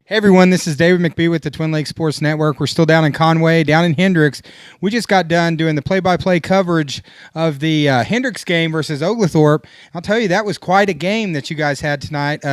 Hey everyone, this is David McBee with the Twin Lakes Sports Network. We're still down in Conway, down in Hendrix. We just got done doing the play-by-play coverage of the Hendrix game versus Oglethorpe. I'll tell you, that was quite a game that you guys had tonight.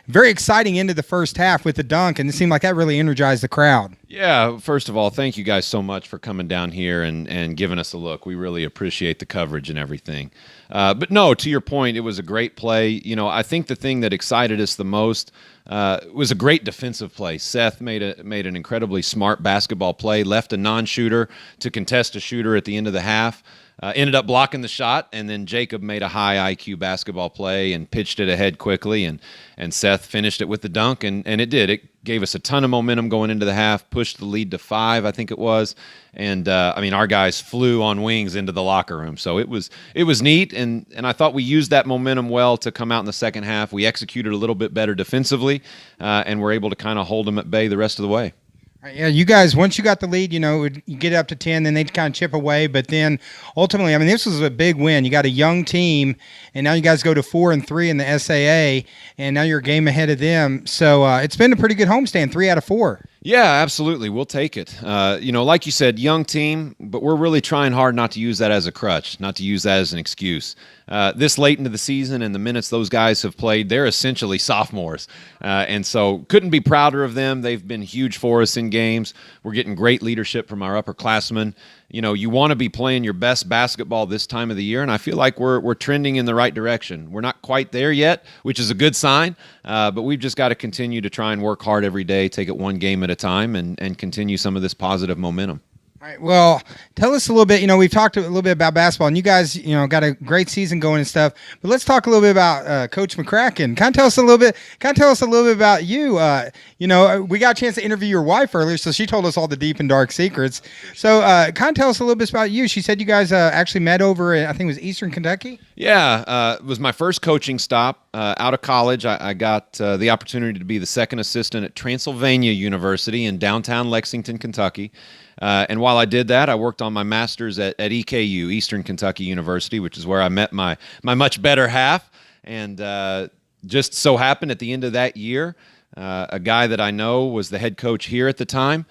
Very exciting into the first half with the dunk, and it seemed like that really energized the crowd. Yeah, first of all, thank you guys so much for coming down here and giving us a look. We really appreciate the coverage and everything. But no, to your point, it was a great play. You know, I think the thing that excited us the most was a great defensive play. Seth made an incredibly smart basketball play, left a non-shooter to contest a shooter at the end of the half. Ended up blocking the shot, and then Jacob made a high IQ basketball play and pitched it ahead quickly, and Seth finished it with the dunk, and it did. It gave us a ton of momentum going into the half, pushed the lead to 5, I think it was, and I mean, our guys flew on wings into the locker room, so it was neat, and I thought we used that momentum well to come out in the second half. We executed a little bit better defensively, and were able to kind of hold them at bay the rest of the way. Yeah, you guys, once you got the lead, you know, you get up to 10, then they'd kind of chip away. But then ultimately, I mean, this was a big win. You got a young team, and now you guys go to 4-3 in the SAA, and now you're a game ahead of them. So it's been a pretty good homestand, 3 out of 4. Yeah, absolutely. We'll take it. You know, like you said, young team, but we're really trying hard not to use that as a crutch, not to use that as an excuse. This late into the season and the minutes those guys have played, they're essentially sophomores. And so couldn't be prouder of them. They've been huge for us in games. We're getting great leadership from our upperclassmen. You know, you want to be playing your best basketball this time of the year, and I feel like we're trending in the right direction. We're not quite there yet, which is a good sign, but we've just got to continue to try and work hard every day, take it one game at a time, and continue some of this positive momentum. All right, well, tell us a little bit, you know, we've talked a little bit about basketball, and you guys, you know, got a great season going and stuff, but let's talk a little bit about Coach McCracken. Kind of tell us a little bit about you. You know, we got a chance to interview your wife earlier, so she told us all the deep and dark secrets. So kind of tell us a little bit about you. She said you guys actually met over in, I think it was Eastern Kentucky? Yeah, it was my first coaching stop out of college. I got the opportunity to be the second assistant at Transylvania University in downtown Lexington, Kentucky. And while I did that, I worked on my master's at EKU, Eastern Kentucky University, which is where I met my much better half. And just so happened at the end of that year, a guy that I know was the head coach here at the time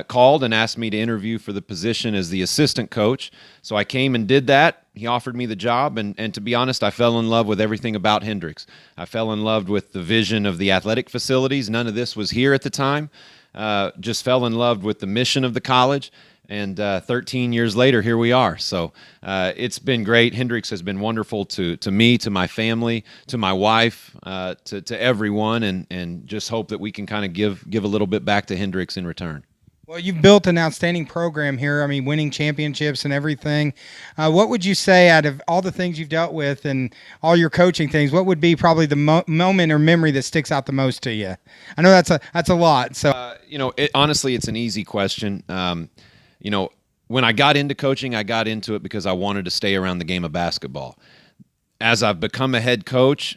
called and asked me to interview for the position as the assistant coach. So I came and did that. He offered me the job, and to be honest, I fell in love with everything about Hendrix. I fell in love with the vision of the athletic facilities. None of this was here at the time. Just fell in love with the mission of the college, and 13 years later, here we are. So it's been great. Hendrix has been wonderful to me, to my family, to my wife, to everyone, and just hope that we can kind of give a little bit back to Hendrix in return. Well, you've built an outstanding program here. I mean, winning championships and everything. What would you say out of all the things you've dealt with and all your coaching things, what would be probably the moment or memory that sticks out the most to you? I know that's a lot. So, you know, honestly, it's an easy question. You know, when I got into coaching, I got into it because I wanted to stay around the game of basketball. As I've become a head coach,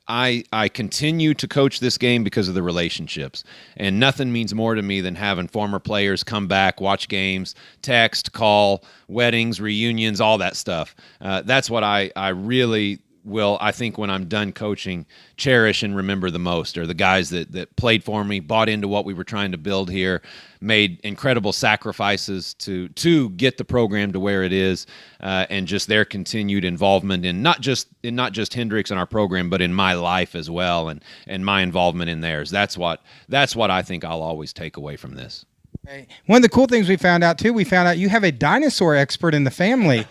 I continue to coach this game because of the relationships. And nothing means more to me than having former players come back, watch games, text, call, weddings, reunions, all that stuff. That's what I really will, I think, when I'm done coaching, cherish and remember the most, are the guys that played for me, bought into what we were trying to build here, made incredible sacrifices to get the program to where it is, and just their continued involvement in not just Hendrix and our program, but in my life as well, and my involvement in theirs. That's what I think I'll always take away from this. One of the cool things we found out you have a dinosaur expert in the family.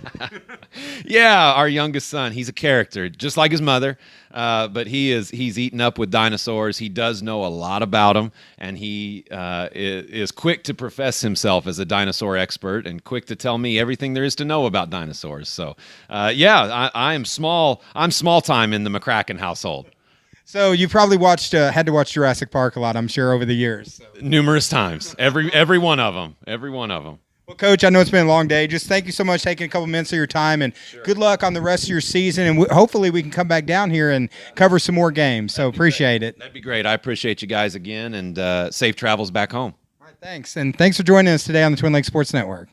Yeah, our youngest son, he's a character, just like his mother, but he's eaten up with dinosaurs. He does know a lot about them, and he is quick to profess himself as a dinosaur expert and quick to tell me everything there is to know about dinosaurs. So, yeah, I'm small time in the McCracken household. So you probably had to watch Jurassic Park a lot, I'm sure, over the years. So. Numerous times, every one of them, Well, Coach, I know it's been a long day. Just thank you so much for taking a couple minutes of your time, and good luck on the rest of your season. And hopefully we can come back down here and cover some more games. So appreciate it. That'd be great. I appreciate you guys again, and safe travels back home. All right, thanks. And thanks for joining us today on the Twin Lakes Sports Network.